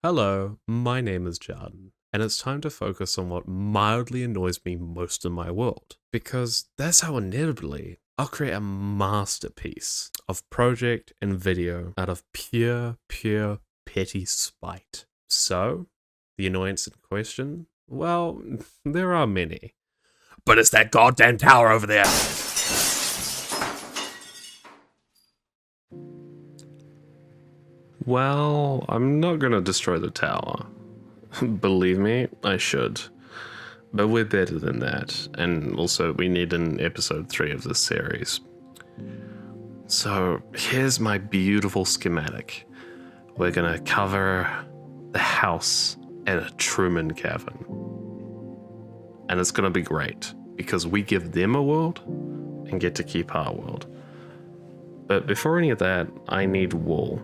Hello, my name is Jardon, and it's time to focus on what mildly annoys me most in my world, because that's how inevitably I'll create a masterpiece of project and video out of pure petty spite. So, the annoyance in question? Well, there are many. But it's that goddamn tower over there! Well, I'm not gonna destroy the tower. Believe me, I should. But we're better than that, and also we need an episode 3 of this series. So here's my beautiful schematic. We're gonna cover the house in a Truman cavern. And it's gonna be great, because we give them a world and get to keep our world. But before any of that, I need wool.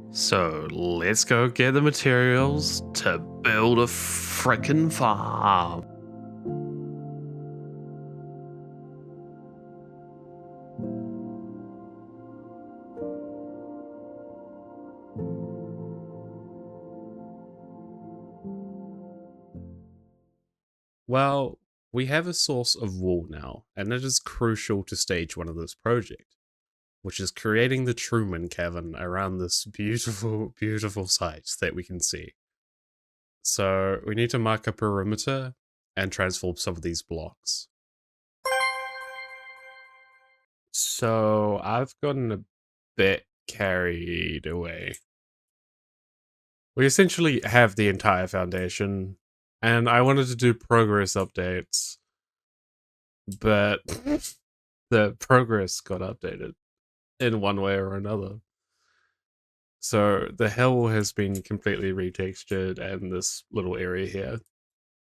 So let's go get the materials to build a frickin' farm. Well, we have a source of wool now, and it is crucial to stage 1 of this project, which is creating the Truman cavern around this beautiful site that we can see. So we need to mark a perimeter and transform some of these blocks. So I've gotten a bit carried away. We essentially have the entire foundation, and I wanted to do progress updates, but the progress got updated in one way or another. So the hill has been completely retextured, and this little area here.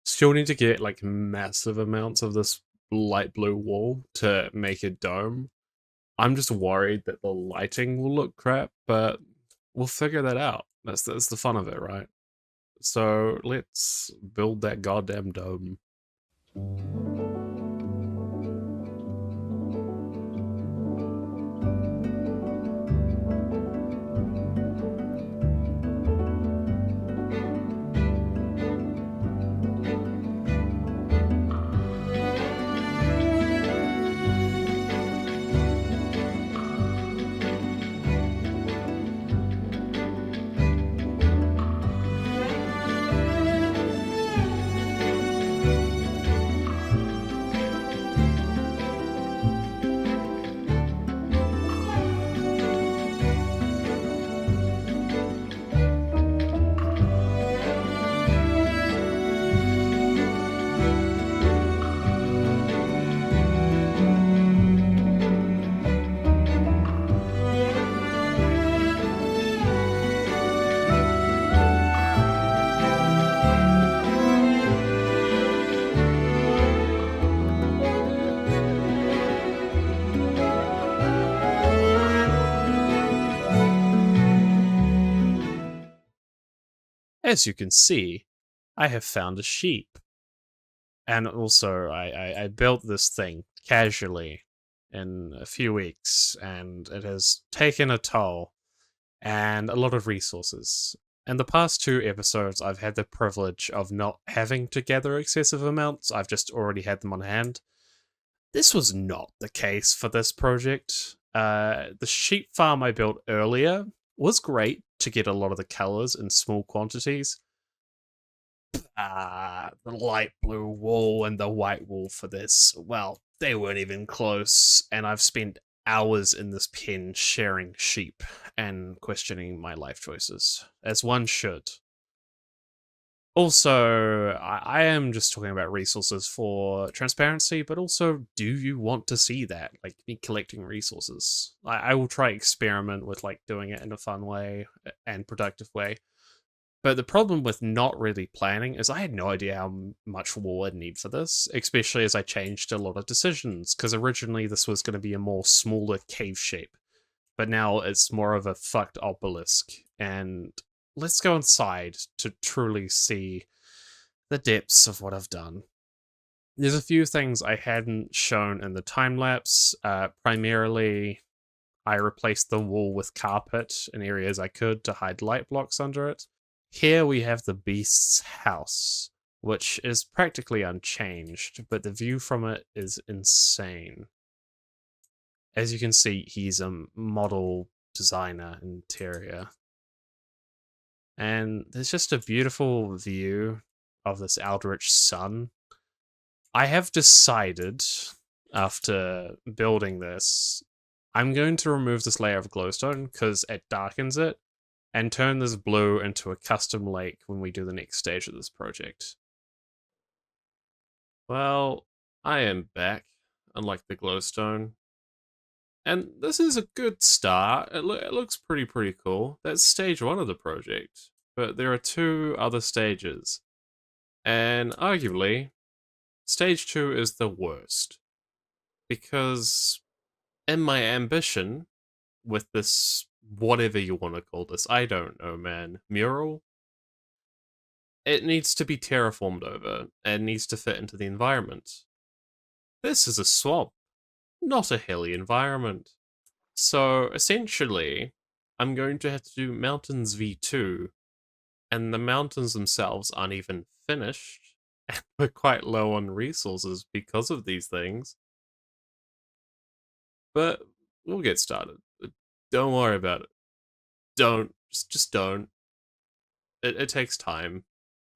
Still need to get like massive amounts of this light blue wall to make a dome. I'm just worried that the lighting will look crap, but we'll figure that out. That's the fun of it, right? So let's build that goddamn dome. As you can see, I have found a sheep. And also, I built this thing casually in a few weeks, and it has taken a toll and a lot of resources. In the past 2 episodes, I've had the privilege of not having to gather excessive amounts, I've just already had them on hand. This was not the case for this project. The sheep farm I built earlier was great to get a lot of the colors in small quantities. The light blue wool and the white wool for this, well, they weren't even close, and I've spent hours in this pen sharing sheep and questioning my life choices, as one should. Also, I am just talking about resources for transparency, but also, do you want to see that? Like, me collecting resources? I will try experiment with, like, doing it in a fun way and productive way. But the problem with not really planning is I had no idea how much wool I'd need for this, especially as I changed a lot of decisions, because originally this was going to be a more smaller cave shape, but now it's more of a fucked obelisk, and let's go inside to truly see the depths of what I've done. There's a few things I hadn't shown in the time-lapse. Primarily, I replaced the wall with carpet in areas I could to hide light blocks under it. Here we have the beast's house, which is practically unchanged, but the view from it is insane. As you can see, he's a model designer interior. And there's just a beautiful view of this eldritch sun. I have decided, after building this, I'm going to remove this layer of glowstone because it darkens it, and turn this blue into a custom lake when we do the next stage of this project. Well, I am back, unlike the glowstone. And this is a good start. It looks pretty cool. That's stage 1 of the project. But there are 2 other stages. And arguably, stage 2 is the worst. Because in my ambition with this, whatever you want to call this, I don't know, man, mural? It needs to be terraformed over and needs to fit into the environment. This is a swamp, not a hilly environment. So essentially, I'm going to have to do Mountains V2, and the mountains themselves aren't even finished, and we're quite low on resources because of these things. But we'll get started. Don't worry about it. Don't. Just don't. It takes time,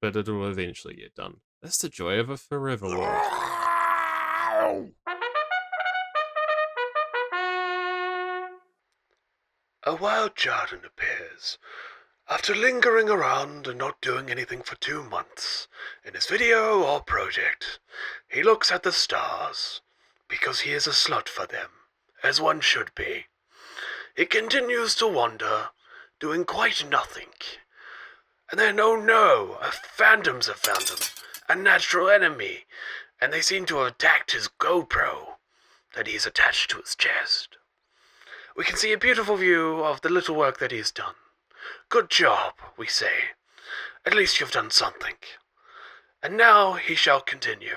but it'll eventually get done. That's the joy of a forever world. A wild Jardon appears. After lingering around and not doing anything for 2 months, in his video or project, he looks at the stars, because he is a slut for them, as one should be. He continues to wander, doing quite nothing. And then, oh no, phantoms have found him, a natural enemy, and they seem to have attacked his GoPro that he's attached to his chest. We can see a beautiful view of the little work that he's done. Good job, we say. At least you've done something. And now he shall continue.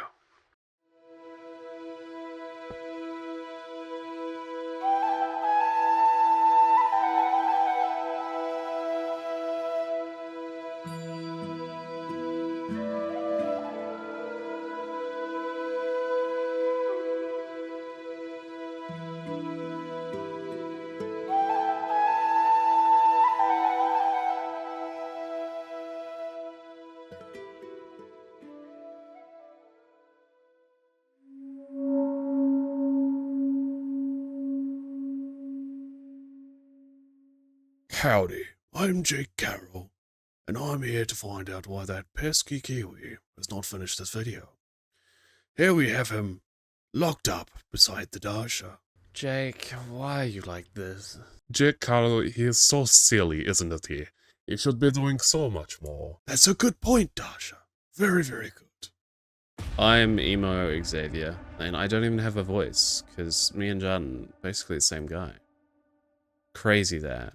Howdy, I'm Jake Carroll, and I'm here to find out why that pesky Kiwi has not finished this video. Here we have him, locked up beside the Dasha. Jake, why are you like this? Jake Carroll, he is so silly, isn't it he? He should be doing so much more. That's a good point, Dasha. Very good. I'm Emo Xavier, and I don't even have a voice, because me and Jardon basically the same guy. Crazy that.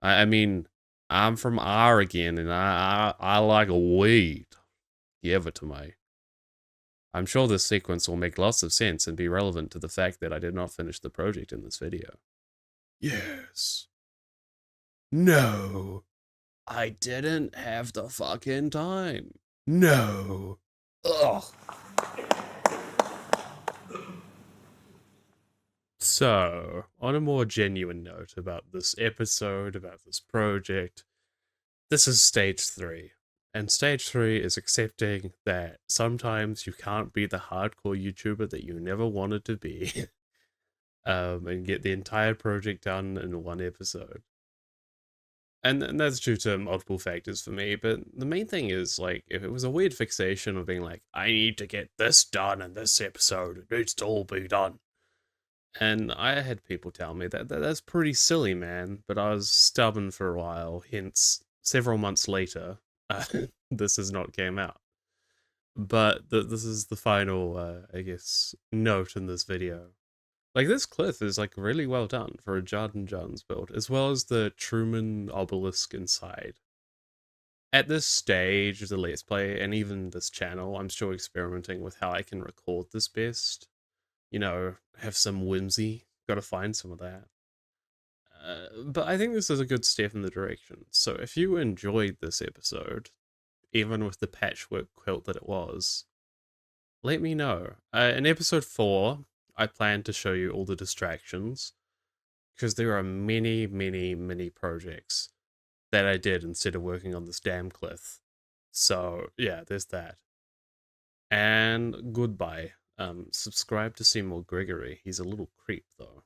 I mean, I'm from Oregon, and I like weed. Give it to me. I'm sure this sequence will make lots of sense and be relevant to the fact that I did not finish the project in this video. Yes. No. I didn't have the fucking time. No. Ugh. So, on a more genuine note about this episode, about this project, this is stage 3. And stage 3 is accepting that sometimes you can't be the hardcore YouTuber that you never wanted to be and get the entire project done in one episode. And that's due to multiple factors for me, but the main thing is, like, if it was a weird fixation of being like, I need to get this done in this episode, it needs to all be done. And I had people tell me that that's pretty silly, man, but I was stubborn for a while, hence, several months later, this has not came out. But this is the final, I guess, note in this video. Like, this cliff is, like, really well done for a Jardon Jones build, as well as the Truman obelisk inside. At this stage of the Let's Play, and even this channel, I'm still experimenting with how I can record this best. You know, have some whimsy. Gotta find some of that. But I think this is a good step in the direction. So if you enjoyed this episode, even with the patchwork quilt that it was, let me know. In episode 4, I plan to show you all the distractions because there are many, many, many projects that I did instead of working on this damn cliff. So yeah, there's that. And goodbye. Subscribe to see more Gregory. He's a little creep though.